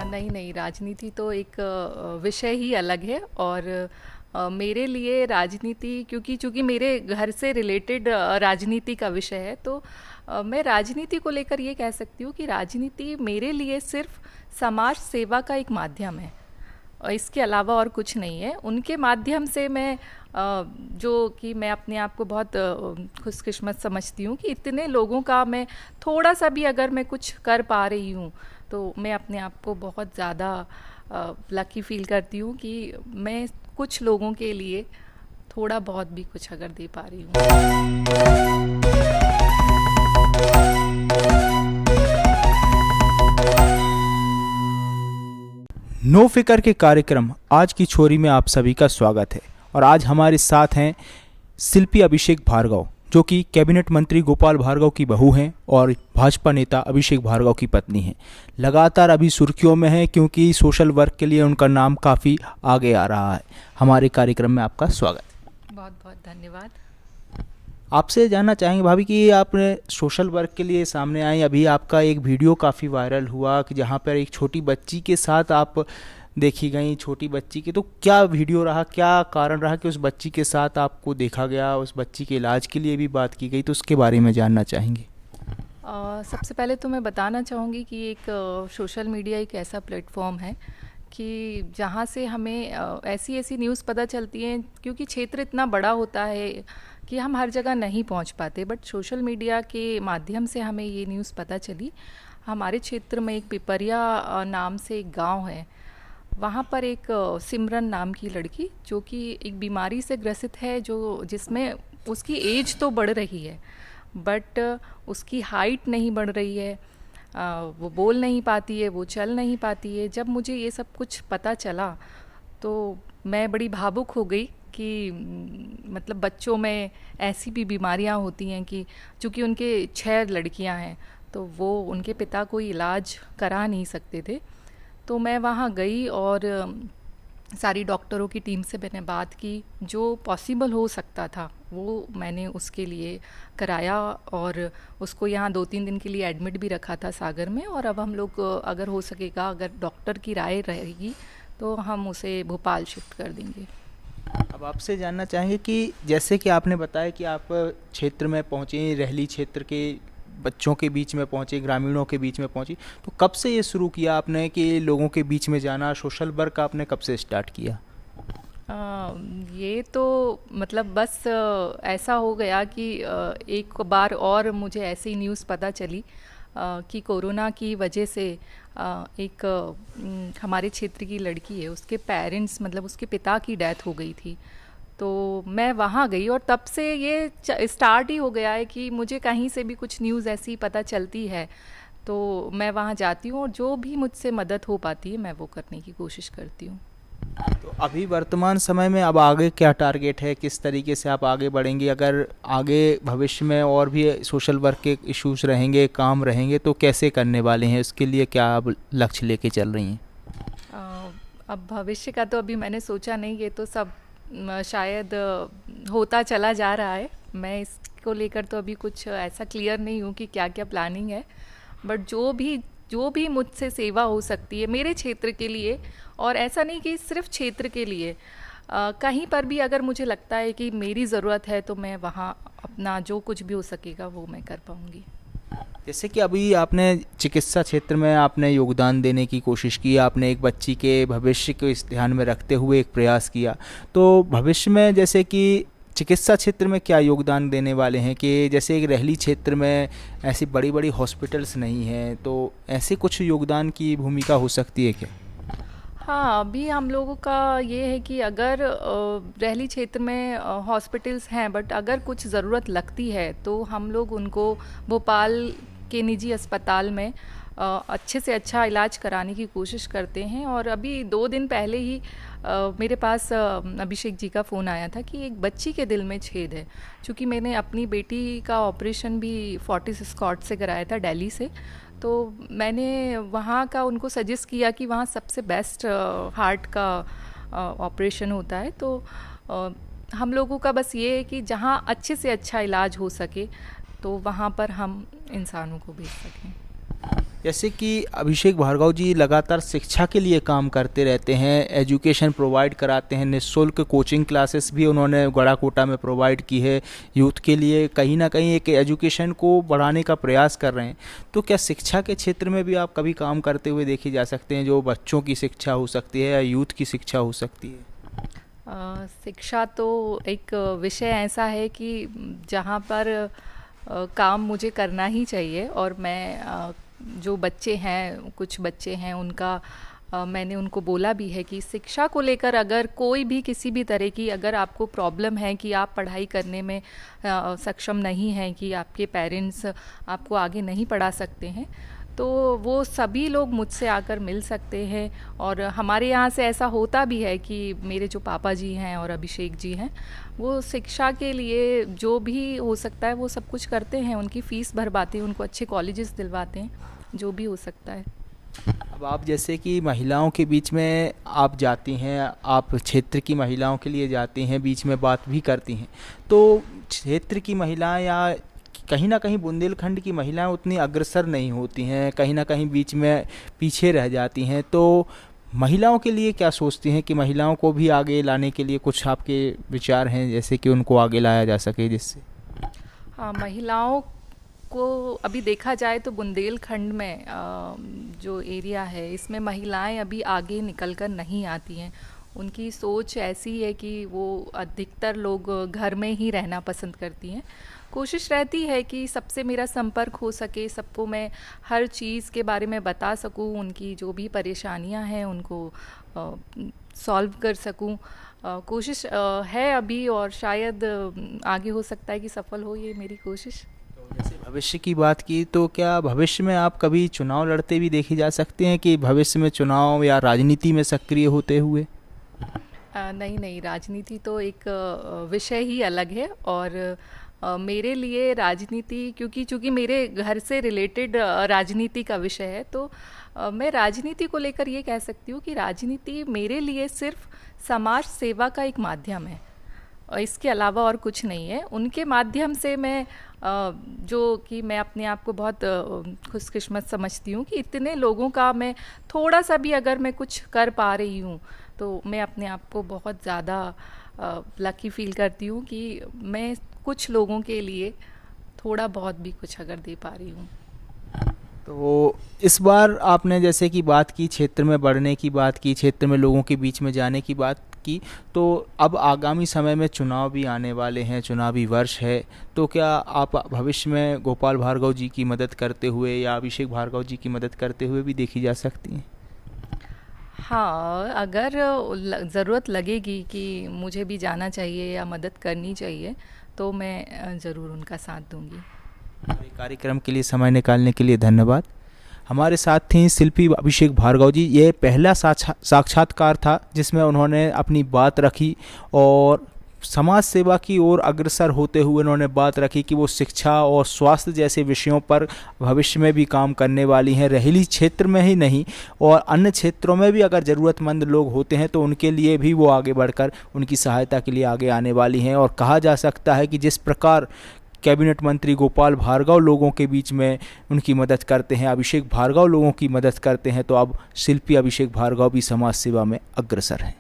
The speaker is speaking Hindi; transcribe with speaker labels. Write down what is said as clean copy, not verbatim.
Speaker 1: नहीं नहीं, राजनीति तो एक विषय ही अलग है। और मेरे लिए राजनीति, क्योंकि चूँकि मेरे घर से रिलेटेड राजनीति का विषय है, तो मैं राजनीति को लेकर ये कह सकती हूँ कि राजनीति मेरे लिए सिर्फ समाज सेवा का एक माध्यम है, और इसके अलावा और कुछ नहीं है। उनके माध्यम से मैं जो कि मैं अपने आप को बहुत खुशकिस्मत समझती हूँ कि इतने लोगों का मैं थोड़ा सा भी अगर मैं कुछ कर पा रही हूँ, तो मैं अपने आप को बहुत ज़्यादा लकी फील करती हूँ कि मैं कुछ लोगों के लिए थोड़ा बहुत भी कुछ अगर दे पा रही हूँ।
Speaker 2: नो फिकर के कार्यक्रम आज की छोरी में आप सभी का स्वागत है। और आज हमारे साथ हैं शिल्पी अभिषेक भार्गव, जो कि कैबिनेट मंत्री गोपाल भार्गव की बहू हैं और भाजपा नेता अभिषेक भार्गव की पत्नी हैं। लगातार अभी सुर्खियों में है क्योंकि सोशल वर्क के लिए उनका नाम काफ़ी आगे आ रहा है। हमारे कार्यक्रम में आपका स्वागत।
Speaker 1: बहुत बहुत धन्यवाद।
Speaker 2: आपसे जानना चाहेंगे भाभी कि आपने सोशल वर्क के लिए सामने आए, अभी आपका एक वीडियो काफ़ी वायरल हुआ कि जहाँ पर एक छोटी बच्ची के साथ आप देखी गई, छोटी बच्ची के, तो क्या वीडियो रहा, क्या कारण रहा कि उस बच्ची के साथ आपको देखा गया, उस बच्ची के इलाज के लिए भी बात की गई, तो उसके बारे में जानना चाहेंगे।
Speaker 1: सबसे पहले तो मैं बताना चाहूँगी कि एक सोशल मीडिया एक ऐसा प्लेटफॉर्म है कि जहाँ से हमें ऐसी ऐसी न्यूज़ पता चलती हैं, क्योंकि क्षेत्र इतना बड़ा होता है कि हम हर जगह नहीं पहुँच पाते, बट सोशल मीडिया के माध्यम से हमें ये न्यूज़ पता चली। हमारे क्षेत्र में एक पिपरिया नाम से एक गांव है, वहाँ पर एक सिमरन नाम की लड़की जो कि एक बीमारी से ग्रसित है, जो जिसमें उसकी एज तो बढ़ रही है बट उसकी हाइट नहीं बढ़ रही है, वो बोल नहीं पाती है, वो चल नहीं पाती है। जब मुझे ये सब कुछ पता चला तो मैं बड़ी भावुक हो गई कि मतलब बच्चों में ऐसी भी बीमारियां होती हैं कि चूँकि उनके 6 लड़कियां हैं तो वो उनके पिता कोई इलाज करा नहीं सकते थे। तो मैं वहाँ गई और सारी डॉक्टरों की टीम से मैंने बात की, जो पॉसिबल हो सकता था वो मैंने उसके लिए कराया और उसको यहाँ 2-3 दिन के लिए एडमिट भी रखा था सागर में। और अब हम लोग अगर हो सकेगा, अगर डॉक्टर की राय रहेगी तो हम उसे भोपाल शिफ्ट कर देंगे।
Speaker 2: अब आपसे जानना चाहेंगे कि जैसे कि आपने बताया कि आप क्षेत्र में पहुँचे, रहली क्षेत्र के बच्चों के बीच में पहुँचे, ग्रामीणों के बीच में पहुँची, तो कब से ये शुरू किया आपने कि लोगों के बीच में जाना, सोशल वर्क आपने कब से स्टार्ट किया?
Speaker 1: ये तो मतलब बस ऐसा हो गया कि एक बार और मुझे ऐसी ही न्यूज़ पता चली कि कोरोना की वजह से एक हमारे क्षेत्र की लड़की है, उसके पेरेंट्स मतलब उसके पिता की डेथ हो गई थी। तो मैं वहाँ गई और तब से ये स्टार्ट ही हो गया है कि मुझे कहीं से भी कुछ न्यूज़ ऐसी पता चलती है तो मैं वहाँ जाती हूँ और जो भी मुझसे मदद हो पाती है मैं वो करने की कोशिश करती हूँ।
Speaker 2: तो अभी वर्तमान समय में अब आगे क्या टारगेट है, किस तरीके से आप आगे बढ़ेंगे? अगर आगे भविष्य में और भी सोशल वर्क के इश्यूज रहेंगे, काम रहेंगे, तो कैसे करने वाले हैं? उसके लिए क्या आप लक्ष्य लेके चल रही हैं?
Speaker 1: अब भविष्य का तो अभी मैंने सोचा नहीं, ये तो सब शायद होता चला जा रहा है। मैं इसको लेकर तो अभी कुछ ऐसा क्लियर नहीं हूँ कि क्या क्या प्लानिंग है, बट जो भी मुझसे सेवा हो सकती है मेरे क्षेत्र के लिए, और ऐसा नहीं कि सिर्फ क्षेत्र के लिए, कहीं पर भी अगर मुझे लगता है कि मेरी ज़रूरत है तो मैं वहाँ अपना जो कुछ भी हो सकेगा वो मैं कर पाऊँगी।
Speaker 2: जैसे कि अभी आपने चिकित्सा क्षेत्र में आपने योगदान देने की कोशिश की, आपने एक बच्ची के भविष्य को इस ध्यान में रखते हुए एक प्रयास किया, तो भविष्य में जैसे कि चिकित्सा क्षेत्र में क्या योगदान देने वाले हैं? कि जैसे एक रहली क्षेत्र में ऐसी बड़ी बड़ी हॉस्पिटल्स नहीं हैं, तो ऐसे कुछ योगदान की भूमिका हो सकती है क्या?
Speaker 1: हाँ, अभी हम लोगों का ये है कि अगर रहली क्षेत्र में हॉस्पिटल्स हैं बट अगर कुछ ज़रूरत लगती है तो हम लोग उनको भोपाल के निजी अस्पताल में अच्छे से अच्छा इलाज कराने की कोशिश करते हैं। और अभी 2 दिन पहले ही मेरे पास अभिषेक जी का फ़ोन आया था कि एक बच्ची के दिल में छेद है। चूँकि मैंने अपनी बेटी का ऑपरेशन भी फोर्टिस स्कॉट से कराया था, दिल्ली से, तो मैंने वहाँ का उनको सजेस्ट किया कि वहाँ सबसे बेस्ट हार्ट का ऑपरेशन होता है। तो हम लोगों का बस ये है कि जहाँ अच्छे से अच्छा इलाज हो सके तो वहाँ पर हम इंसानों को भेज सकें।
Speaker 2: जैसे कि अभिषेक भार्गव जी लगातार शिक्षा के लिए काम करते रहते हैं, एजुकेशन प्रोवाइड कराते हैं, निःशुल्क कोचिंग क्लासेस भी उन्होंने गड़ाकोटा में प्रोवाइड की है यूथ के लिए, कहीं ना कहीं एक एजुकेशन को बढ़ाने का प्रयास कर रहे हैं। तो क्या शिक्षा के क्षेत्र में भी आप कभी काम करते हुए देखे जा सकते हैं, जो बच्चों की शिक्षा हो सकती है या यूथ की शिक्षा हो सकती है?
Speaker 1: शिक्षा तो एक विषय ऐसा है कि जहाँ पर काम मुझे करना ही चाहिए, और मैं जो बच्चे हैं, कुछ बच्चे हैं, उनका मैंने उनको बोला भी है कि शिक्षा को लेकर अगर कोई भी किसी भी तरह की अगर आपको प्रॉब्लम है कि आप पढ़ाई करने में सक्षम नहीं हैं, कि आपके पेरेंट्स आपको आगे नहीं पढ़ा सकते हैं, तो वो सभी लोग मुझसे आकर मिल सकते हैं। और हमारे यहाँ से ऐसा होता भी है कि मेरे जो पापा जी हैं और अभिषेक जी हैं, वो शिक्षा के लिए जो भी हो सकता है वो सब कुछ करते हैं, उनकी फ़ीस भरवाते हैं, उनको अच्छे कॉलेजेस दिलवाते हैं, जो भी हो सकता है।
Speaker 2: अब आप जैसे कि महिलाओं के बीच में आप जाती हैं, आप क्षेत्र की महिलाओं के लिए जाती हैं, बीच में बात भी करती हैं, तो क्षेत्र की महिलाएं या कहीं ना कहीं बुंदेलखंड की महिलाएं उतनी अग्रसर नहीं होती हैं, कहीं ना कहीं बीच में पीछे रह जाती हैं। तो महिलाओं के लिए क्या सोचती हैं कि महिलाओं को भी आगे लाने के लिए कुछ आपके विचार हैं, जैसे कि उनको आगे लाया जा सके जिससे?
Speaker 1: हाँ, महिलाओं को अभी देखा जाए तो बुंदेलखंड में जो एरिया है, इसमें महिलाएं अभी आगे निकल कर नहीं आती हैं। उनकी सोच ऐसी है कि वो अधिकतर लोग घर में ही रहना पसंद करती हैं। कोशिश रहती है कि सबसे मेरा संपर्क हो सके, सबको मैं हर चीज़ के बारे में बता सकूं, उनकी जो भी परेशानियां हैं उनको सॉल्व कर सकूं। कोशिश है अभी, और शायद आगे हो सकता है कि सफल हो ये मेरी कोशिश।
Speaker 2: जैसे भविष्य की बात की, तो क्या भविष्य में आप कभी चुनाव लड़ते भी देखे जा सकते हैं, कि भविष्य में चुनाव या राजनीति में सक्रिय होते हुए?
Speaker 1: नहीं नहीं, राजनीति तो एक विषय ही अलग है, और मेरे लिए राजनीति, चूँकि मेरे घर से रिलेटेड राजनीति का विषय है, तो मैं राजनीति को लेकर ये कह सकती हूँ कि राजनीति मेरे लिए सिर्फ समाज सेवा का एक माध्यम है, और इसके अलावा और कुछ नहीं है। उनके माध्यम से मैं जो कि मैं अपने आप को बहुत खुशकिस्मत समझती हूँ कि इतने लोगों का मैं थोड़ा सा भी अगर मैं कुछ कर पा रही हूँ, तो मैं अपने आप को बहुत ज़्यादा लकी फील करती हूँ कि मैं कुछ लोगों के लिए थोड़ा बहुत भी कुछ अगर दे पा रही हूँ।
Speaker 2: तो इस बार आपने जैसे कि बात की, क्षेत्र में बढ़ने की बात की, क्षेत्र में लोगों के बीच में जाने की बात की, तो अब आगामी समय में चुनाव भी आने वाले हैं, चुनावी वर्ष है, तो क्या आप भविष्य में गोपाल भार्गव जी की मदद करते हुए या अभिषेक भार्गव जी की मदद करते हुए भी देखी जा सकती हैं?
Speaker 1: हाँ, अगर ज़रूरत लगेगी कि मुझे भी जाना चाहिए या मदद करनी चाहिए, तो मैं ज़रूर उनका साथ दूंगी।
Speaker 2: हमारे कार्यक्रम के लिए समय निकालने के लिए धन्यवाद। हमारे साथ थी शिल्पी अभिषेक भार्गव जी। ये पहला साक्षात्कार था जिसमें उन्होंने अपनी बात रखी और समाज सेवा की ओर अग्रसर होते हुए उन्होंने बात रखी कि वो शिक्षा और स्वास्थ्य जैसे विषयों पर भविष्य में भी काम करने वाली हैं। रेहली क्षेत्र में ही नहीं और अन्य क्षेत्रों में भी अगर ज़रूरतमंद लोग होते हैं तो उनके लिए भी वो आगे बढ़कर उनकी सहायता के लिए आगे आने वाली हैं। और कहा जा सकता है कि जिस प्रकार कैबिनेट मंत्री गोपाल भार्गव लोगों के बीच में उनकी मदद करते हैं, अभिषेक भार्गव लोगों की मदद करते हैं, तो अब शिल्पी अभिषेक भार्गव भी समाज सेवा में अग्रसर हैं।